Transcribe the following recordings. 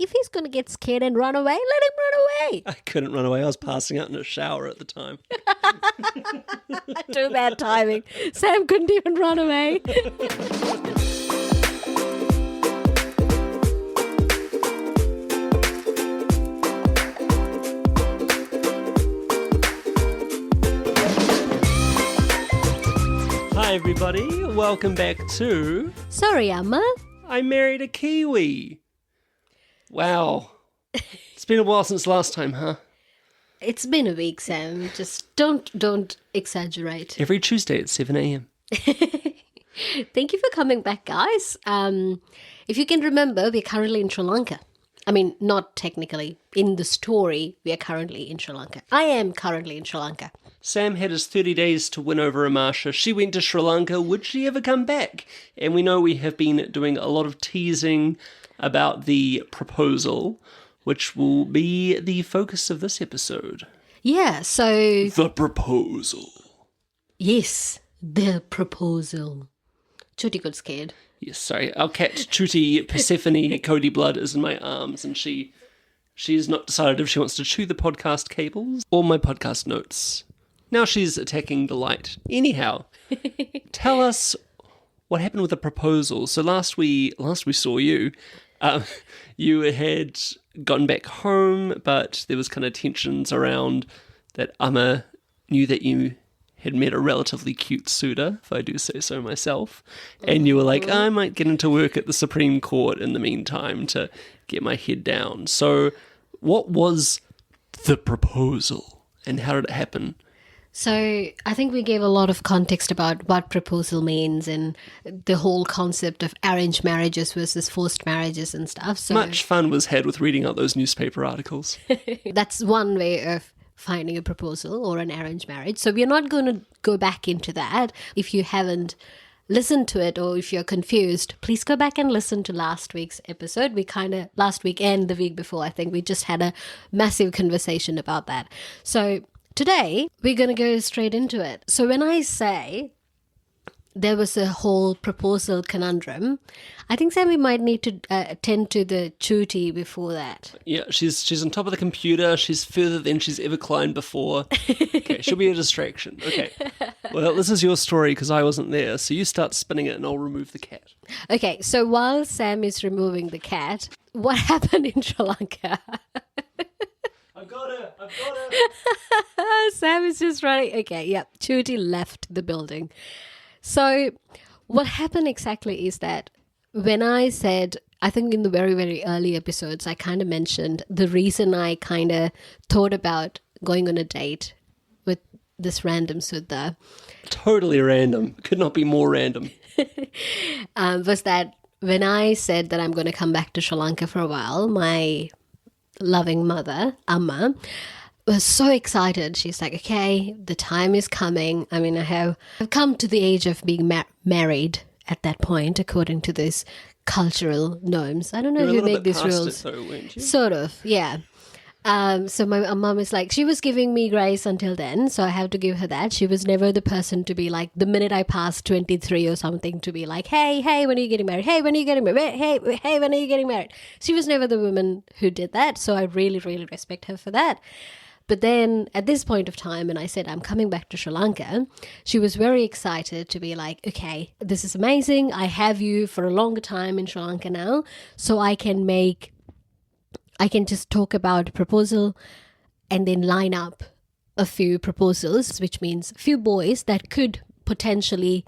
if he's going to get scared and run away, let him run away. I couldn't run away. I was passing out in a shower at the time. Too bad timing. Sam couldn't even run away. Hi everybody, welcome back to... Sorry, Amma. I Married a Kiwi. Wow. It's been a while since last time, huh? It's been a week, Sam. Just don't exaggerate. Every Tuesday at 7 a.m. Thank you for coming back, guys. If you can remember, we're currently in Sri Lanka. I mean, not technically. In the story, we are currently in Sri Lanka. I am currently in Sri Lanka. Sam had his 30 days to win over Emasha. She went to Sri Lanka. Would she ever come back? And we know we have been doing a lot of teasing about the proposal, which will be the focus of this episode. Yeah, so... The proposal. Yes, the proposal. Chuti got scared. Yes, sorry. Our cat, Chuti Persephone Cody Blood, is in my arms, and she's not decided if she wants to chew the podcast cables or my podcast notes. Now she's attacking the light. Anyhow, tell us what happened with the proposal. So last we saw you, you had gotten back home, but there was kind of tensions around that Amma knew that you had met a relatively cute suitor, if I do say so myself, and you were like, I might get into work at the Supreme Court in the meantime to get my head down. So what was the proposal and how did it happen? So I think we gave a lot of context about what proposal means and the whole concept of arranged marriages versus forced marriages and stuff. So much fun was had with reading out those newspaper articles. That's one way of finding a proposal or an arranged marriage. So we're not going to go back into that. If you haven't listened to it or if you're confused, please go back and listen to last week's episode. Last week and the week before, I think we just had a massive conversation about that. So today, we're going to go straight into it. So when I say there was a whole proposal conundrum, I think Sammy might need to attend to the Chuti before that. Yeah, she's on top of the computer. She's further than she's ever climbed before. Okay, she'll be a distraction. Okay. Well, this is your story because I wasn't there. So you start spinning it and I'll remove the cat. Okay, so while Sam is removing the cat, what happened in Sri Lanka? I've got her. Sam is just running. Okay, yeah, Chuti left the building. So what happened exactly is that when I said, I think in the very, very early episodes, I kind of mentioned the reason I kind of thought about going on a date with this random Sudha. Totally random. Could not be more random. Was that when I said that I'm going to come back to Sri Lanka for a while, my loving mother, Amma, was so excited. She's like, okay, the time is coming. I mean, I've come to the age of being married at that point, according to these cultural norms. I don't know who make these rules. Though, weren't you? Sort of, yeah. So my mum is like, she was giving me grace until then, so I have to give her that. She was never the person to be like, the minute I passed 23 or something, to be like, hey, when are you getting married? Hey, when are you getting married? Hey, when are you getting married? She was never the woman who did that, so I really, really respect her for that. But then at this point of time, when I said I'm coming back to Sri Lanka, she was very excited to be like, okay, this is amazing. I have you for a longer time in Sri Lanka now, so I can just talk about a proposal and then line up a few proposals, which means a few boys that could potentially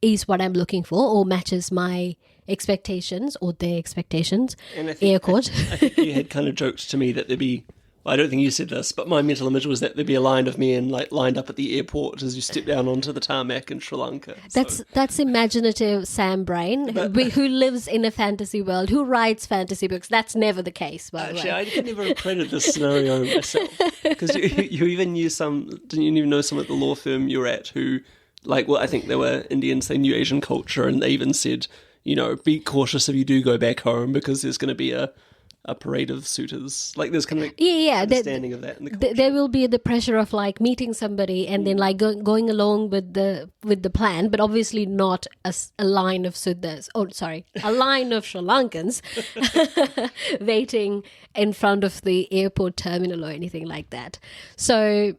is what I'm looking for or matches my expectations or their expectations. And I think, air quote. I think you had kind of joked to me that there'd be, I don't think you said this, but my mental image was that there'd be a line of men like lined up at the airport as you step down onto the tarmac in Sri Lanka. That's imaginative Sam brain, who lives in a fantasy world, who writes fantasy books. That's never the case, by the way. Actually, I could never have created this scenario myself. Because you even knew didn't you even know some at the law firm you were at who, like, well, I think they were Indians, they knew Asian culture, and they even said, you know, be cautious if you do go back home because there's going to be a a parade of suitors. Like there's kind of Yeah. understanding of that in the culture. There will be the pressure of like meeting somebody and then like going along with the plan, but obviously not a line of Suddhas. Oh, sorry, a line of Sri Lankans waiting in front of the airport terminal or anything like that. So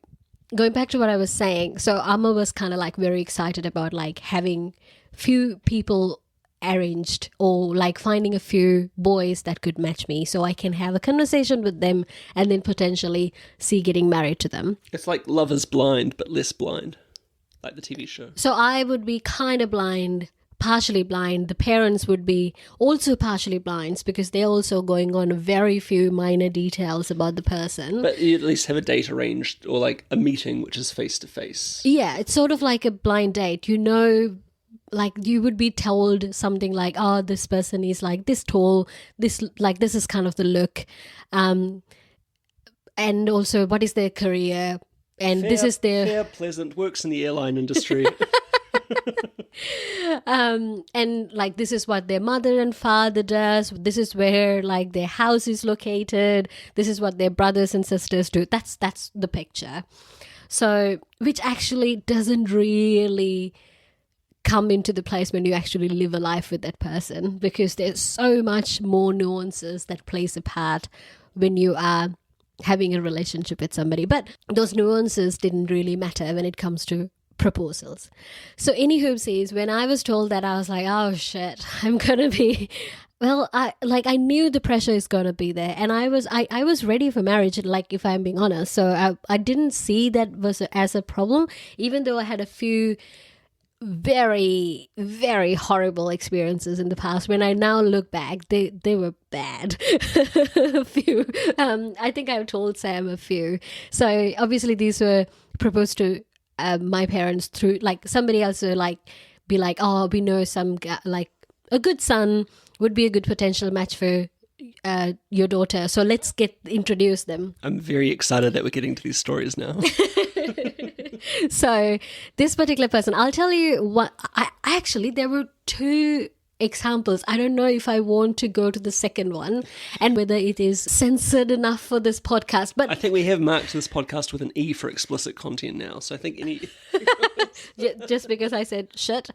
going back to what I was saying, so Amma was kind of like very excited about like having few people arranged or like finding a few boys that could match me so I can have a conversation with them and then potentially see getting married to them. It's like Love is Blind, but less blind, like the TV show. So I would be kind of blind, partially blind. The parents would be also partially blind because they're also going on very few minor details about the person. But you at least have a date arranged or like a meeting which is face to face. Yeah, it's sort of like a blind date. You know, like you would be told something like, oh, this person is like this tall, this is kind of the look. And also what is their career? And this is their... Fair, pleasant, works in the airline industry. And like this is what their mother and father does, this is where like their house is located, this is what their brothers and sisters do. That's the picture. So which actually doesn't really come into the place when you actually live a life with that person, because there's so much more nuances that plays a part when you are having a relationship with somebody. But those nuances didn't really matter when it comes to proposals. So anywho says, when I was told that, I was like, oh shit, I'm gonna be... Well, I knew the pressure is gonna be there, and I was ready for marriage, like if I'm being honest. So I didn't see that as a problem, even though I had a few very, very horrible experiences in the past. When I now look back, they were bad. A few. I think I've told Sam a few. So obviously these were proposed to my parents through like somebody else would like be like, oh, we know some guy, like a good son would be a good potential match for your daughter, so let's introduce them. I'm very excited that we're getting to these stories now. So this particular person, I'll tell you what, I actually, there were two examples. I don't know if I want to go to the second one and whether it is censored enough for this podcast, but I think we have marked this podcast with an E for explicit content now, so I think any... just because I said shit.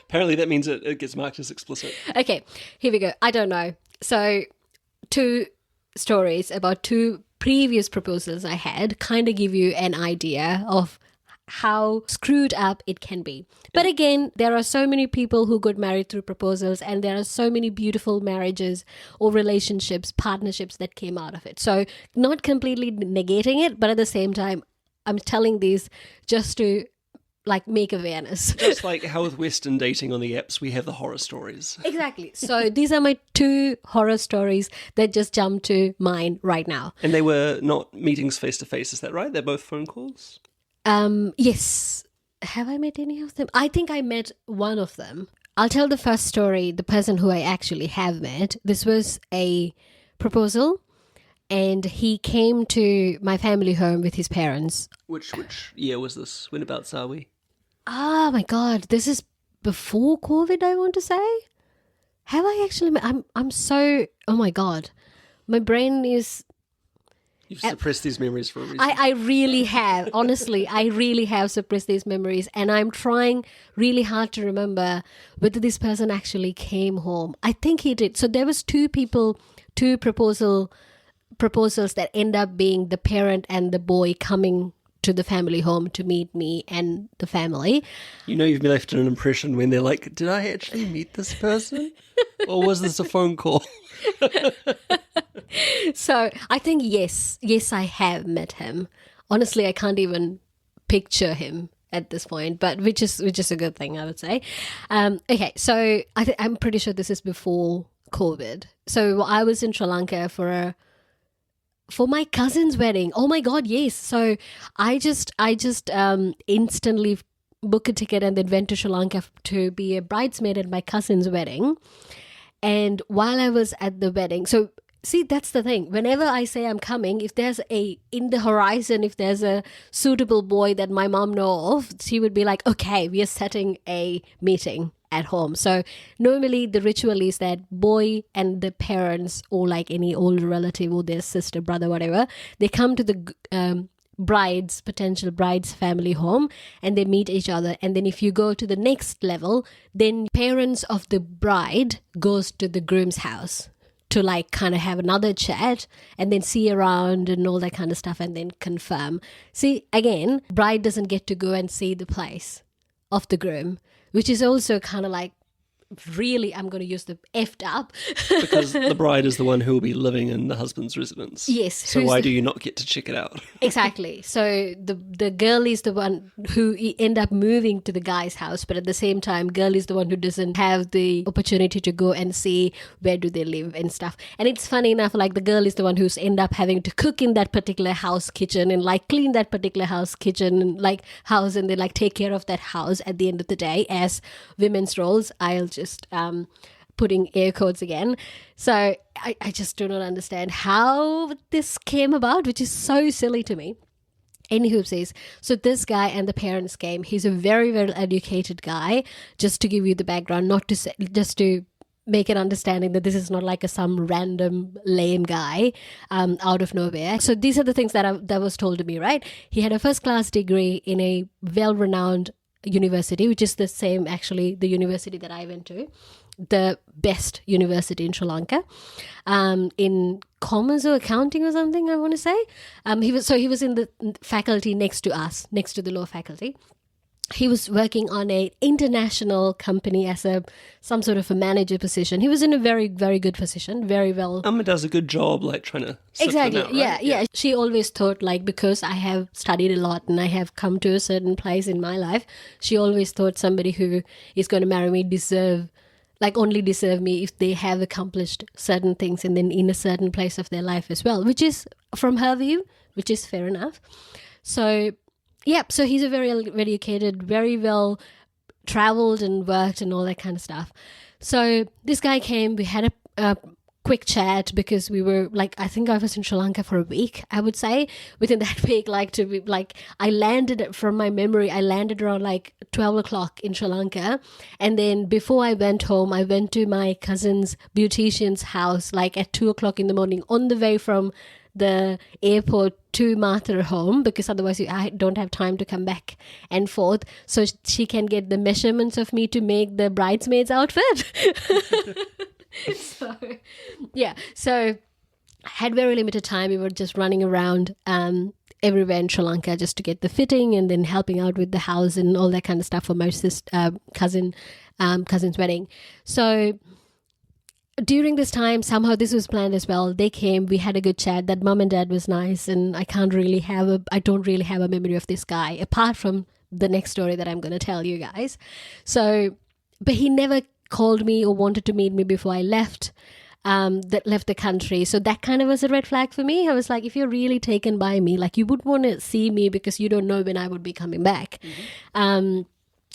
Apparently that means it gets marked as explicit. Okay, here we go. I don't know. So two stories about two previous proposals I had kind of give you an idea of how screwed up it can be. But again, there are so many people who got married through proposals, and there are so many beautiful marriages or relationships, partnerships that came out of it. So not completely negating it, but at the same time, I'm telling these just to like make awareness. Just like how with Western dating on the apps, we have the horror stories. Exactly. So these are my two horror stories that just jump to mind right now. And they were not meetings face to face, is that right? They're both phone calls? Yes. Have I met any of them? I think I met one of them. I'll tell the first story, the person who I actually have met. This was a proposal, and he came to my family home with his parents. Which year was this? Whenabouts are we? Oh my God, this is before COVID, I want to say. Have I actually met? I'm so, oh my God. My brain is... You've suppressed these memories for a reason. I really have. Honestly, I really have suppressed these memories, and I'm trying really hard to remember whether this person actually came home. I think he did. So there was two proposals that end up being the parent and the boy coming to the family home to meet me and the family. You know you've left an impression when they're like, did I actually meet this person? Or was this a phone call? So I think yes, I have met him. Honestly, I can't even picture him at this point, but which is a good thing, I would say. Okay, so I'm pretty sure this is before COVID. So I was in Sri Lanka for my cousin's wedding. Oh my God, yes. So I just instantly booked a ticket and then went to Sri Lanka to be a bridesmaid at my cousin's wedding. And while I was at the wedding, so see, that's the thing. Whenever I say I'm coming, if there's in the horizon, if there's a suitable boy that my mom know of, she would be like, okay, we are setting a meeting. at home. So normally the ritual is that boy and the parents, or like any older relative or their sister, brother, whatever, they come to the potential bride's family home, and they meet each other. And then if you go to the next level, then parents of the bride goes to the groom's house to like kind of have another chat and then see around and all that kind of stuff, and then confirm. See, again, bride doesn't get to go and see the place of the groom, which is also kind of like really, I'm going to use the effed up. Because the bride is the one who will be living in the husband's residence. Yes. So why do you not get to check it out? Exactly. So the girl is the one who end up moving to the guy's house, but at the same time, girl is the one who doesn't have the opportunity to go and see where do they live and stuff. And it's funny enough, like the girl is the one who's end up having to cook in that particular house kitchen and like clean that particular house kitchen and like house, and they like take care of that house at the end of the day as women's roles. I'll just putting air quotes again. So I just do not understand how this came about, which is so silly to me. Anywho says, so this guy and the parents came. He's a very well educated guy. Just to give you the background, not to say, just to make an understanding that this is not like some random lame guy out of nowhere. So these are the things that was told to me, right? He had a first class degree in a well-renowned university, which is the same, actually, the university that I went to, the best university in Sri Lanka, in commerce or accounting or something, I want to say. He was in the faculty next to us, next to the law faculty. He was working on an international company as some sort of a manager position. He was in a very, very good position, very well. Amma does a good job, like trying to exactly, them out, right? Yeah. She always thought, like, because I have studied a lot and I have come to a certain place in my life, she always thought somebody who is going to marry me only deserve me if they have accomplished certain things and then in a certain place of their life as well, which is, from her view, which is fair enough. So he's a very educated, very well traveled and worked and all that kind of stuff. So this guy came, we had a quick chat because we were like, I think I was in Sri Lanka for a week, I would say. Within that week, I landed, from my memory, I landed around like 12 o'clock in Sri Lanka. And then before I went home, I went to my cousin's beautician's house like at 2 o'clock in the morning on the way from the airport to Martha home, because otherwise I don't have time to come back and forth, so she can get the measurements of me to make the bridesmaid's outfit. So had very limited time. We were just running around everywhere in Sri Lanka just to get the fitting, and then helping out with the house and all that kind of stuff for my cousin's wedding. So during this time, somehow this was planned as well. They came, we had a good chat. That mom and dad was nice, and I don't really have a memory of this guy apart from the next story that I'm going to tell you guys. So, but he never called me or wanted to meet me before I left the country. So that kind of was a red flag for me. I was like, if you're really taken by me, like, you would want to see me because you don't know when I would be coming back. Mm-hmm.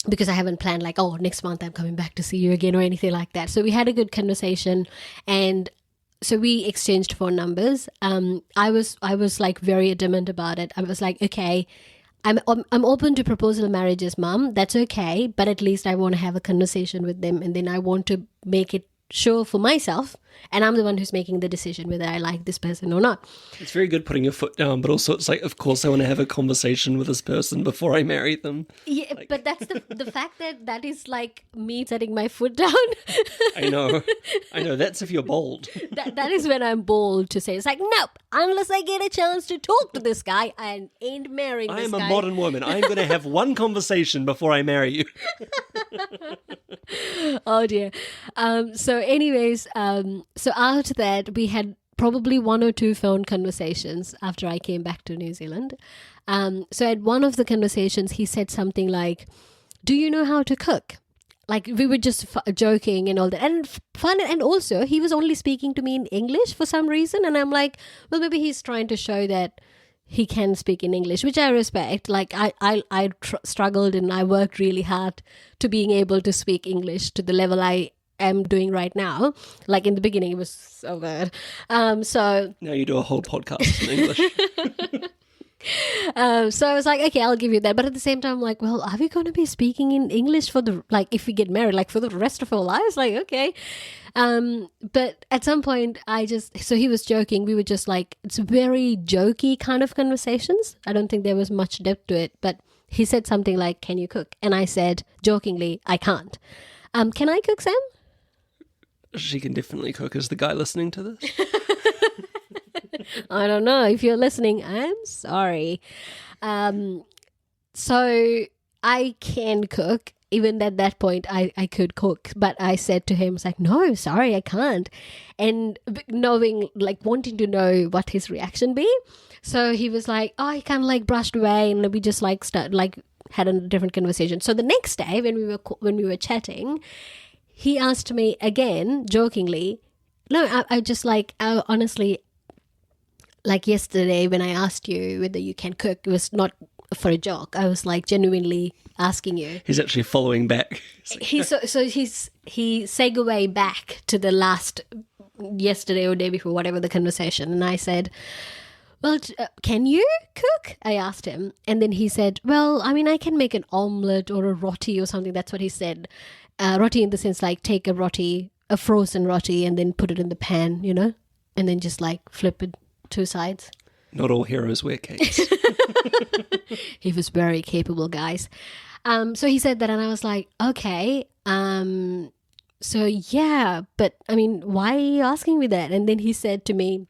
Because I haven't planned like, oh, next month I'm coming back to see you again or anything like that. So we had a good conversation, and so we exchanged phone numbers. I was like very adamant about it. I was like, okay, I'm open to proposal marriages, mom. That's okay, but at least I want to have a conversation with them, and then I want to make it sure for myself, and I'm the one who's making the decision whether I like this person or not. It's very good putting your foot down, but also it's like, of course I want to have a conversation with this person before I marry them. Yeah, like... but that's the fact that is like me setting my foot down. I know, that's if you're bold. That is when I'm bold to say, it's like, nope, unless I get a chance to talk to this guy, I ain't marrying this guy. I am a modern woman. I'm going to have one conversation before I marry you. Oh dear. So anyways, so after that, we had probably 1 or 2 phone conversations after I came back to New Zealand. So at one of the conversations, he said something like, do you know how to cook? Like, we were just joking and all that, and fun. And also, he was only speaking to me in English for some reason. And I'm like, well, maybe he's trying to show that he can speak in English, which I respect. Like, I struggled and I worked really hard to being able to speak English to the level I am doing right now. Like, in the beginning, it was so bad. So now you do a whole podcast in English. So I was like, okay, I'll give you that. But at the same time, I'm like, well, are we going to be speaking in English for the, like, if we get married, like for the rest of our lives? Like, okay. But at some point so he was joking. We were just like, it's very jokey kind of conversations. I don't think there was much depth to it, but he said something like, can you cook? And I said jokingly, I can't. Can I cook, Sam? She can definitely cook. Is the guy listening to this? I don't know. If you're listening, I'm sorry. So I can cook. Even at that point, I could cook. But I said to him, it's like, no, sorry, I can't. And knowing, like, wanting to know what his reaction be. So he was like, oh, he kind of like brushed away. And we just like had a different conversation. So the next day when we were chatting, he asked me again, jokingly, no, I just like, honestly, like yesterday when I asked you whether you can cook, it was not for a joke. I was like genuinely asking you. He's actually following back. He segued back to the last yesterday or day before, whatever the conversation. And I said, well, can you cook? I asked him. And then he said, well, I mean, I can make an omelette or a roti or something. That's what he said. Roti in the sense like take a roti, a frozen roti, and then put it in the pan, you know, and then just like flip it 2 sides. Not all heroes wear capes. He was very capable, guys. So he said that, and I was like, okay. So yeah, but I mean, why are you asking me that? And then he said to me,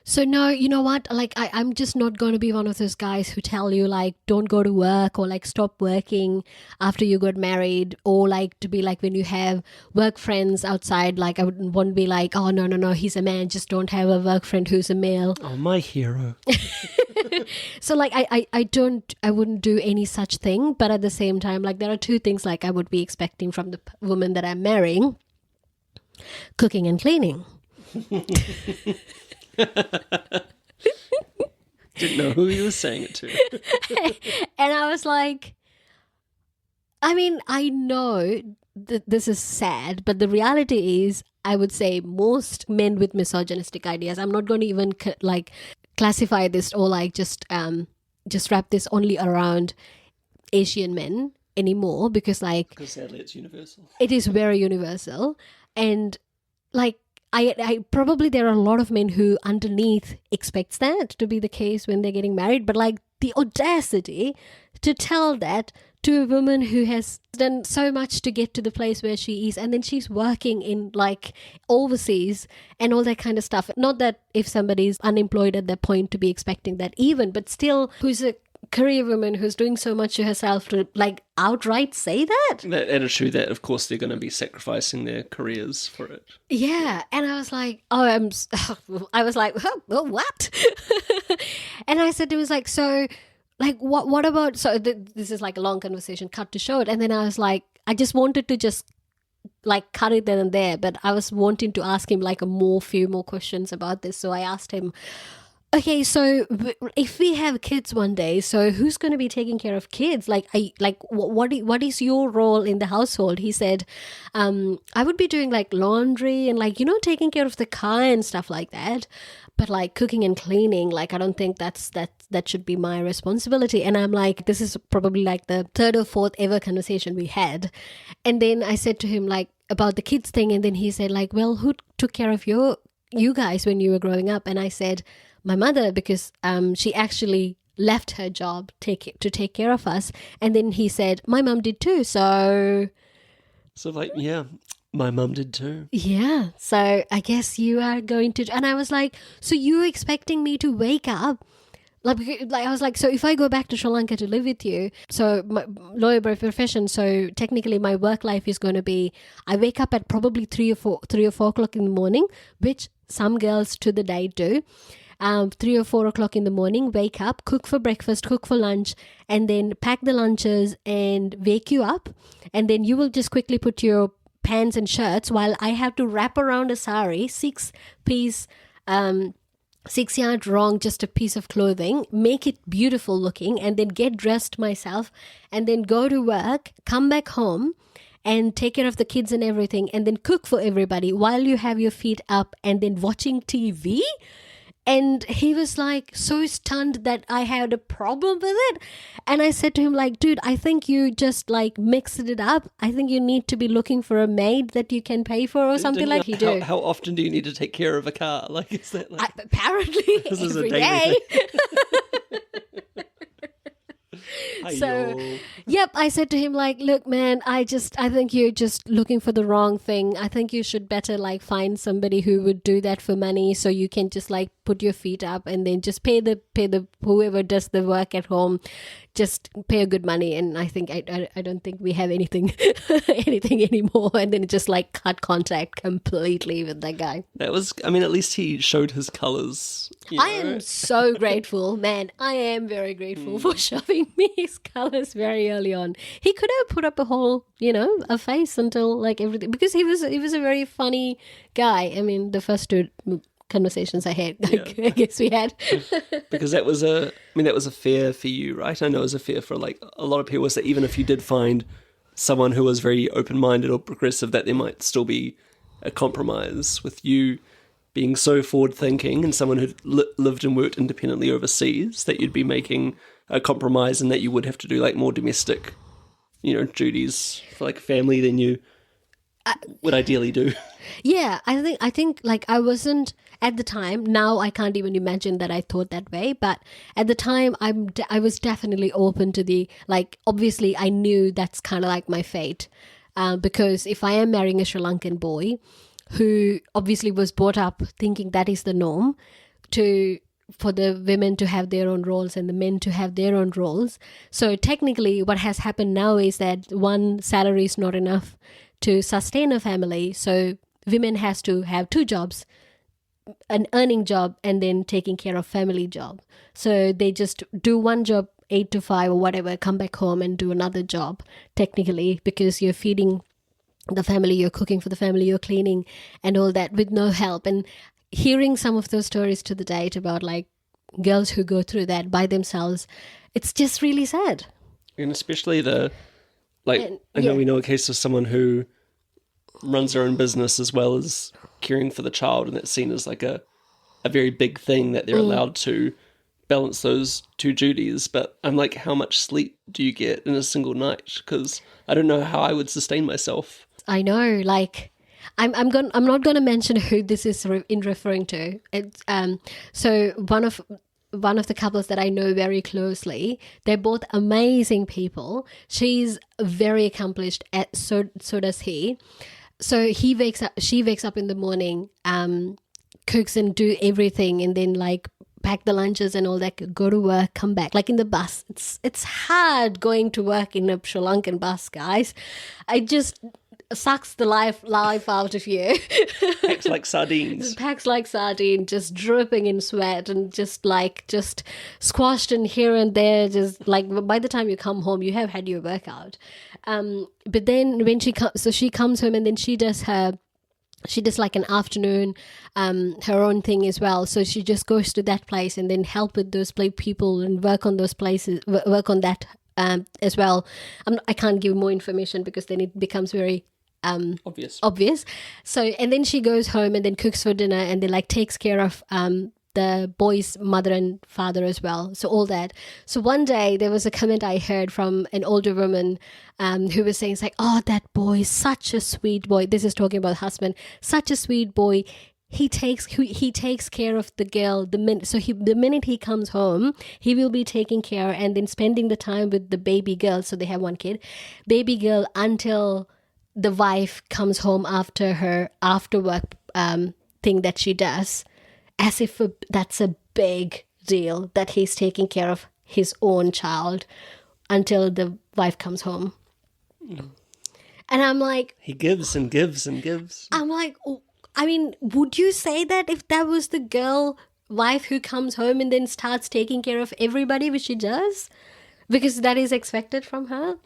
so no, you know what? Like, I'm just not going to be one of those guys who tell you like, don't go to work or like stop working after you got married, or like to be like when you have work friends outside, like I wouldn't want to be like, oh, no, he's a man. Just don't have a work friend who's a male. Oh, my hero. So like, I wouldn't do any such thing. But at the same time, like there are 2 things like I would be expecting from the woman that I'm marrying: cooking and cleaning. Didn't know who he was saying it to. And I was like, I mean, I know that this is sad, but the reality is, I would say most men with misogynistic ideas, I'm not going to even classify this or like just wrap this only around Asian men anymore, because sadly it's universal. It is very universal. And like, I probably there are a lot of men who underneath expects that to be the case when they're getting married, but like the audacity to tell that to a woman who has done so much to get to the place where she is, and then she's working in like overseas and all that kind of stuff. Not that if somebody's unemployed at that point to be expecting that even, but still, who's a career woman who's doing so much to herself to like outright say that. That attitude that, of course, they're going to be sacrificing their careers for it. Yeah. And I was like, what? And I said, it was like, so like, what about, so this is like a long conversation cut to short. And then I was like, I just wanted to just like cut it then and there, but I was wanting to ask him like few more questions about this. So I asked him, okay, so if we have kids one day, so who's going to be taking care of kids? Like, what is your role in the household? He said, I would be doing like laundry and like, you know, taking care of the car and stuff like that. But like cooking and cleaning, like I don't think that should be my responsibility. And I'm like, this is probably like the 3rd or 4th ever conversation we had. And then I said to him like about the kids thing, and then he said like, well, who took care of you guys when you were growing up? And I said, my mother, because she actually left her job to take care of us. And then he said, my mum did too. So like, yeah, my mum did too. Yeah. So I guess you are going to. And I was like, so you're expecting me to wake up? Like I was like, so if I go back to Sri Lanka to live with you, so my lawyer by profession, so technically my work life is going to be, I wake up at probably 3 or 4 o'clock in the morning, which some girls to the day do. 3 or 4 o'clock in the morning, wake up, cook for breakfast, cook for lunch, and then pack the lunches and wake you up. And then you will just quickly put your pants and shirts while I have to wrap around a sari, 6-piece, 6-yard long, just a piece of clothing, make it beautiful looking, and then get dressed myself, and then go to work, come back home, and take care of the kids and everything, and then cook for everybody while you have your feet up and then watching TV. And he was like so stunned that I had a problem with it. And I said to him, like, dude, I think you just like mixed it up. I think you need to be looking for a maid that you can pay for or something like you do. How often do you need to take care of a car? Like, is that like... Apparently, this is every a daily day. thing. So, yep, I said to him, like, look, man, I think you're just looking for the wrong thing. I think you should better like find somebody who would do that for money, so you can just like put your feet up and then just pay the whoever does the work at home, just pay a good money. And I think I don't think we have anything anything anymore. And then just like cut contact completely with that guy. That was, I mean, at least he showed his colours. I am so grateful, man. I am very grateful for showing me his colours very early on. He could have put up a whole, a face until like everything, because he was a very funny guy. I mean, the first two conversations I had, I guess we had. Because that was a fear for you, right? I know it was a fear for like a lot of people, was that even if you did find someone who was very open-minded or progressive, that there might still be a compromise with you being so forward-thinking and someone who lived and worked independently overseas, that you'd be making a compromise and that you would have to do like more domestic, duties for like family than you would ideally do. Yeah, I think like I wasn't at the time. Now I can't even imagine that I thought that way. But at the time, I was definitely open to the, like, obviously I knew that's kind of like my fate, because if I am marrying a Sri Lankan boy who obviously was brought up thinking that is the norm, for the women to have their own roles and the men to have their own roles. So technically what has happened now is that one salary is not enough to sustain a family. So women has to have two jobs, an earning job and then taking care of family job. So they just do one job 8 to 5 or whatever, come back home and do another job technically, because you're feeding the family, you're cooking for the family, you're cleaning and all that with no help. And hearing some of those stories to the date about like girls who go through that by themselves, it's just really sad. And especially I know we know a case of someone who runs their own business as well as caring for the child, and that's seen as like a very big thing that they're allowed to balance those two duties. But I'm like, how much sleep do you get in a single night? Because I don't know how I would sustain myself. I know, like I'm not going to mention who this is referring to. It's so one of the couples that I know very closely, they're both amazing people. She's very accomplished, so does he. So she wakes up in the morning, cooks and do everything, and then like pack the lunches and all that, go to work, come back, like in the bus. It's hard going to work in a Sri Lankan bus, guys. It just sucks the life out of you. Packs like sardines. Packs like sardine, just dripping in sweat and just squashed in here and there. Just like by the time you come home, you have had your workout. But then when she comes home and then she does like an afternoon, her own thing as well. So she just goes to that place and then help with those people and work on those places, work on that as well. I can't give more information because then it becomes very obvious. So, and then she goes home and then cooks for dinner and then like takes care of the boy's mother and father as well. So all that. So one day there was a comment I heard from an older woman who was saying, it's like, oh, that boy is such a sweet boy. This is talking about the husband. Such a sweet boy. He takes care of the girl the minute he comes home, he will be taking care and then spending the time with the baby girl. So they have one kid, baby girl, until the wife comes home after her after work thing that she does, as if that's a big deal that he's taking care of his own child until the wife comes home. Mm. And I'm like, he gives and gives and gives. I'm like, oh, I mean, would you say that if that was the wife who comes home and then starts taking care of everybody, which she does, because that is expected from her?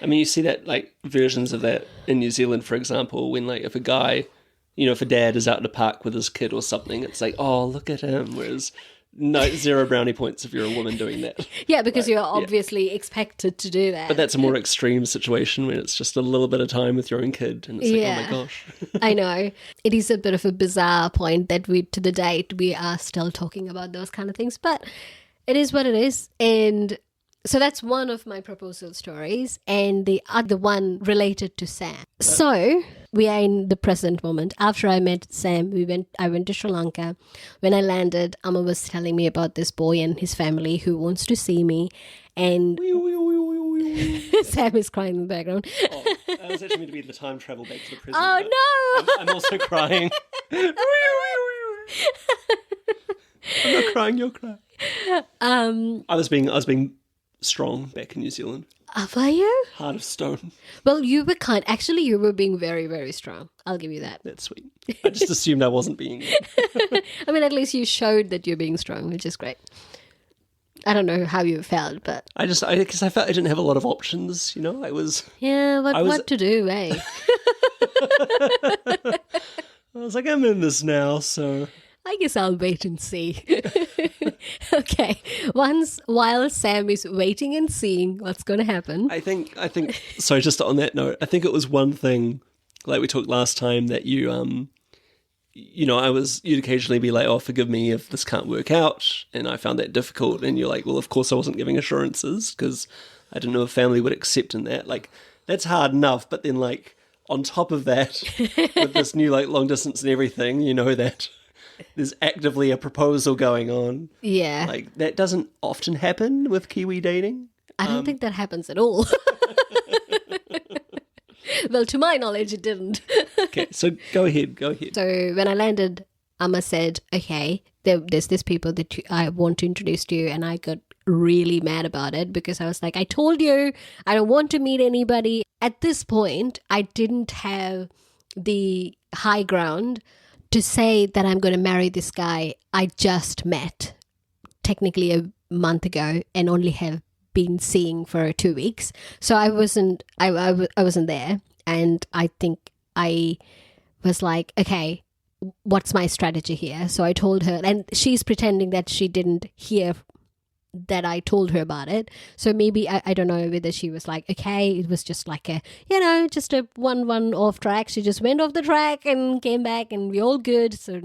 I mean, you see that like versions of that in New Zealand, for example, when like if a guy, if a dad is out in the park with his kid or something, it's like, oh, look at him. Whereas No, 0 brownie points if you're a woman doing that. Yeah, because you're obviously expected to do that. But that's a more extreme situation when it's just a little bit of time with your own kid and it's like, oh my gosh. I know. It is a bit of a bizarre point that to the date, we are still talking about those kind of things. But it is what it is. And so that's one of my proposal stories. And the other one related to Sam. So we are in the present moment. After I met Sam, I went to Sri Lanka. When I landed, Amma was telling me about this boy and his family who wants to see me. And Sam is crying in the background. Oh, that was actually meant to be the time travel back to the present. Oh, no! I'm also crying. I'm not crying, you're crying. I was being strong back in New Zealand. Were you? Heart of stone. Well, you were kind. Actually, you were being very, very strong. I'll give you that. That's sweet. I just assumed I wasn't being. I mean, at least you showed that you're being strong, which is great. I don't know how you felt, but because I felt I didn't have a lot of options. You know, I was. Yeah, what to do, eh? I was like, I'm in this now, so. I guess I'll wait and see. Okay. While Sam is waiting and seeing what's going to happen. I think, so just on that note, I think it was one thing, like we talked last time, that you'd occasionally be like, oh, forgive me if this can't work out. And I found that difficult. And you're like, well, of course I wasn't giving assurances because I didn't know if family would accept in that. Like, that's hard enough. But then, like, on top of that, with this new, like, long distance and everything, you know that there's actively a proposal going on. Yeah. Like, that doesn't often happen with Kiwi dating. I don't think that happens at all. Well, to my knowledge, it didn't. Okay, so go ahead. So when I landed, Amma said, okay, there's this people that I want to introduce to you. And I got really mad about it because I was like, I told you, I don't want to meet anybody. At this point, I didn't have the high ground to say that I'm going to marry this guy I just met technically a month ago and only have been seeing for 2 weeks. So I wasn't there. And I think I was like, okay, what's my strategy here? So I told her, and she's pretending that she didn't hear that I told her about it. So maybe, I don't know whether she was like, okay, it was just like just a one off track. She just went off the track and came back and we're all good. So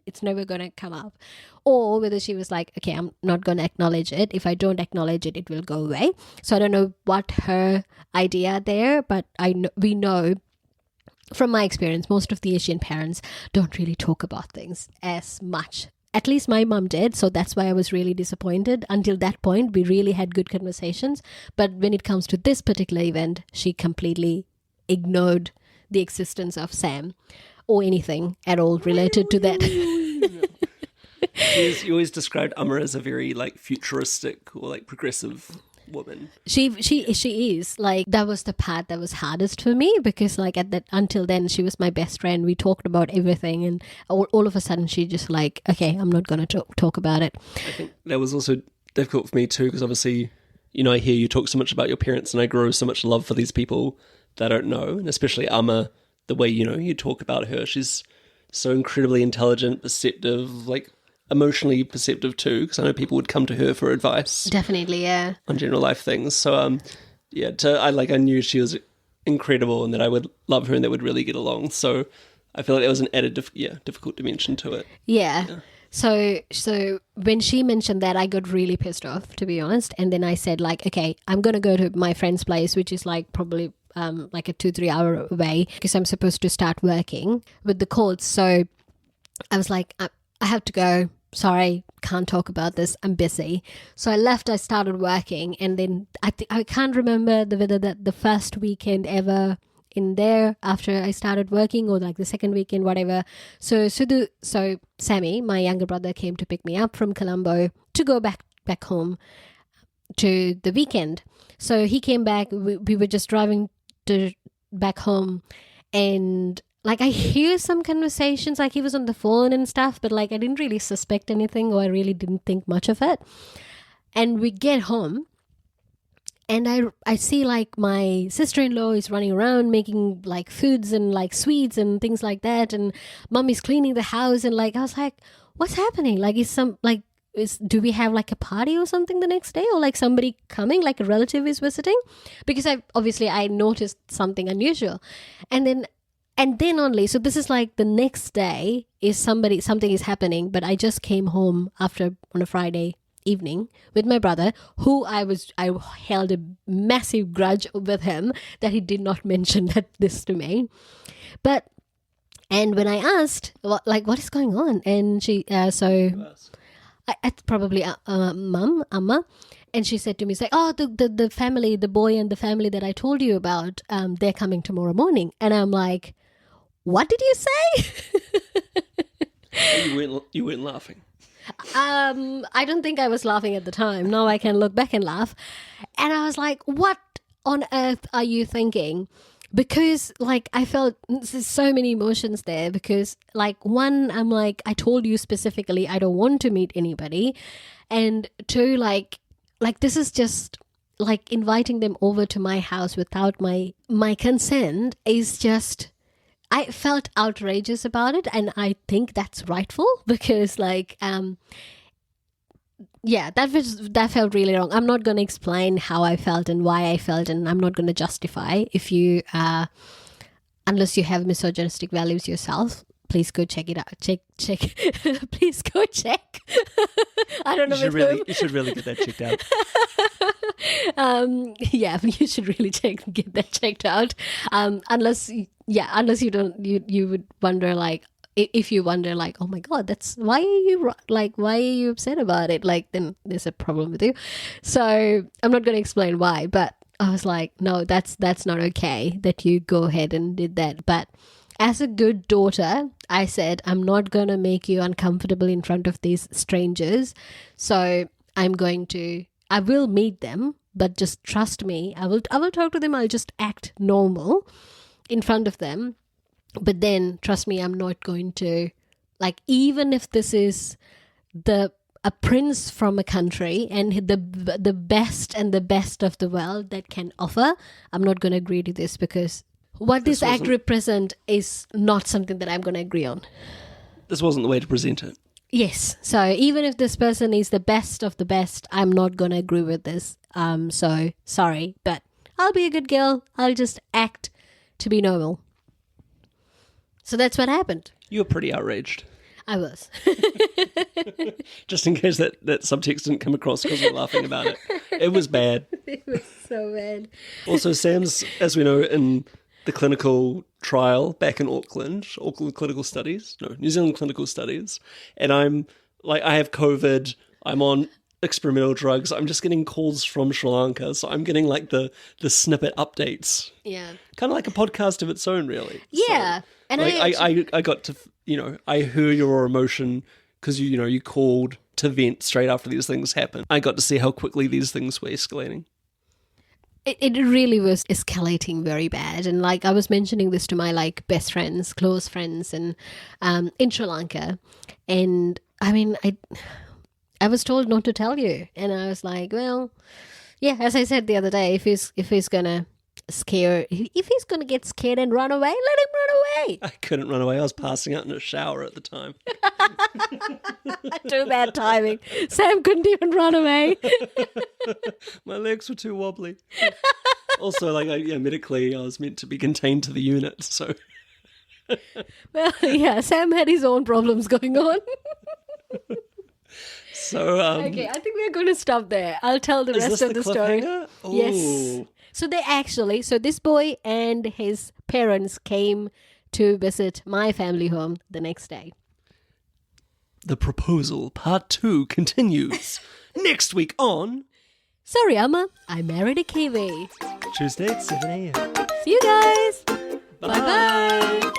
it's never going to come up. Or whether she was like, okay, I'm not going to acknowledge it. If I don't acknowledge it, it will go away. So I don't know what her idea there, but we know from my experience, most of the Asian parents don't really talk about things as much. At least my mom did, so that's why I was really disappointed. Until that point, we really had good conversations. But when it comes to this particular event, she completely ignored the existence of Sam or anything at all related to that. You always described Amma as a very like futuristic or like progressive woman. She is like, that was the part that was hardest for me because like until then she was my best friend. We talked about everything and all of a sudden she just like, okay, I'm not going to talk about it. I think that was also difficult for me too because obviously, I hear you talk so much about your parents and I grow so much love for these people that I don't know, and especially Amma, the way you talk about her, she's so incredibly intelligent, perceptive, like emotionally perceptive too, because I know people would come to her for advice. Definitely, yeah. On general life things. So, I knew she was incredible and that I would love her and that would really get along. So I feel like that was an added, difficult dimension to it. Yeah. So when she mentioned that, I got really pissed off, to be honest. And then I said like, okay, I'm going to go to my friend's place, which is like probably like a 2-3 hour away because I'm supposed to start working with the courts. So I was like, I have to go. Sorry, can't talk about this. I'm busy. So I left. I started working, and then I can't remember whether the first weekend ever in there after I started working or like the second weekend, whatever. So Sammy, my younger brother, came to pick me up from Colombo to go back home to the weekend. So he came back. We were just driving back home, and like I hear some conversations, like he was on the phone and stuff, but like I didn't really suspect anything or I really didn't think much of it. And we get home and I see like my sister-in-law is running around making like foods and like sweets and things like that. And mom is cleaning the house and like I was like, what's happening? Like is do we have like a party or something the next day, or like somebody coming, like a relative is visiting? Because I noticed something unusual. And then only, so this is like the next day is something is happening, but I just came home on a Friday evening with my brother, who I held a massive grudge with him that he did not mention this to me. And when I asked what is going on, and she probably mum, Amma, and she said to me, the family, the boy and the family that I told you about, they're coming tomorrow morning. And I'm like, what did you say? You weren't laughing. I don't think I was laughing at the time. Now I can look back and laugh. And I was like, what on earth are you thinking? Because like I felt there's so many emotions there, because like one, I'm like, I told you specifically I don't want to meet anybody. And two, like this is just like inviting them over to my house without my consent is just, I felt outrageous about it, and I think that's rightful, because like that felt really wrong. I'm not going to explain how I felt and why I felt, and I'm not going to justify. If you unless you have misogynistic values yourself, please go check it out. Check. Please go check. I don't know. You should really get that checked out. You should really get that checked out. Unless you don't, you would wonder, like, if you wonder, like, oh my God, that's why are you upset about it? Like, then there's a problem with you. So I'm not going to explain why, but I was like, no, that's not okay that you go ahead and did that. But as a good daughter, I said, I'm not going to make you uncomfortable in front of these strangers. So I will meet them, but just trust me. I will talk to them. I'll just act normal in front of them. But then trust me, I'm not going to, like, even if this is a prince from a country and the best and the best of the world that can offer, I'm not going to agree to this, because what this act represents is not something that I'm going to agree on. This wasn't the way to present it. Yes. So even if this person is the best of the best, I'm not going to agree with this. So sorry, but I'll be a good girl. I'll just act to be normal. So that's what happened. You were pretty outraged. I was. Just in case that subtext didn't come across because we're laughing about it. It was bad. It was so bad. Also, Sam's, as we know, in the clinical trial back in Auckland Clinical Studies. No, New Zealand Clinical Studies. And I'm like, I have COVID. I'm on experimental drugs. I'm just getting calls from Sri Lanka. So I'm getting like the snippet updates. Yeah. Kind of like a podcast of its own, really. Yeah. So, and like, I got to, I heard your emotion because, you called to vent straight after these things happened. I got to see how quickly these things were escalating. It really was escalating very bad. And like I was mentioning this to my like best friends, close friends in Sri Lanka. And I mean, I was told not to tell you. And I was like, well, yeah, as I said the other day, if he's gonna get scared and run away, let him run away. I couldn't run away. I was passing out in a shower at the time. Too bad timing. Sam couldn't even run away. My legs were too wobbly. Also, like, medically, I was meant to be contained to the unit, so. Well, yeah, Sam had his own problems going on. So, okay, I think we're going to stop there. I'll tell the rest of the story. Ooh. Yes. So this boy and his parents came to visit my family home the next day. The Proposal Part 2 continues next week on... Sorry, Amma, I married a Kiwi. Tuesday at 7 a.m. See you guys. Bye. Bye-bye.